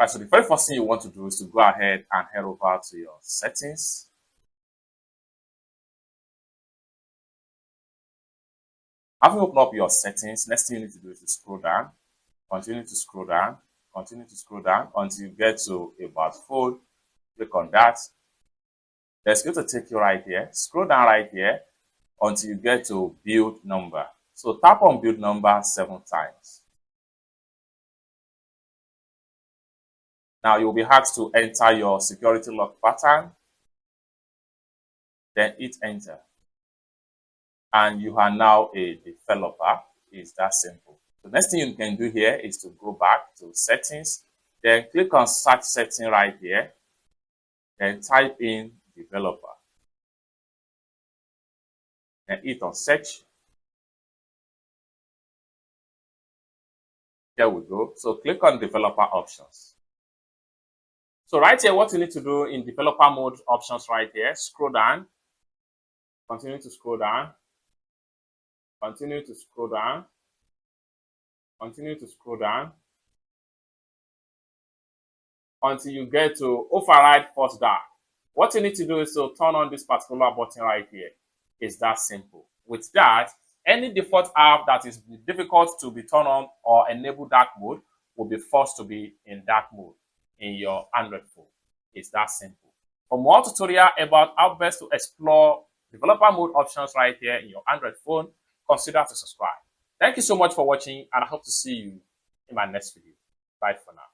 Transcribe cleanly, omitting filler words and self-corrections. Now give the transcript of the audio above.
Right, so the very first thing you want to do is to go ahead and head over to your settings. Having opened up your settings, next thing you need to do is to scroll down, continue to scroll down, continue to scroll down until you get to about phone. Click on that. It's going to take you right here. Scroll down right here until you get to build number. So tap on build number 7 times. Now you'll be asked to enter your security lock pattern. Then hit enter. And you are now a developer. It's that simple. The next thing you can do here is to go back to settings. Then click on search setting right here. Then type in developer. Then hit on search. There we go. So click on developer options. So right here, what you need to do in developer mode options right here, scroll down, continue to scroll down, continue to scroll down, continue to scroll down until you get to override first DAC. What you need to do is to turn on this particular button right here. It's that simple. With that, any default app that is difficult to be turned on or enable dark mode will be forced to be in dark mode in your Android phone. It's that simple. For more tutorial about how best to explore developer mode options right here in your Android phone, consider to subscribe. Thank you so much for watching, and I hope to see you in my next video. Bye for now.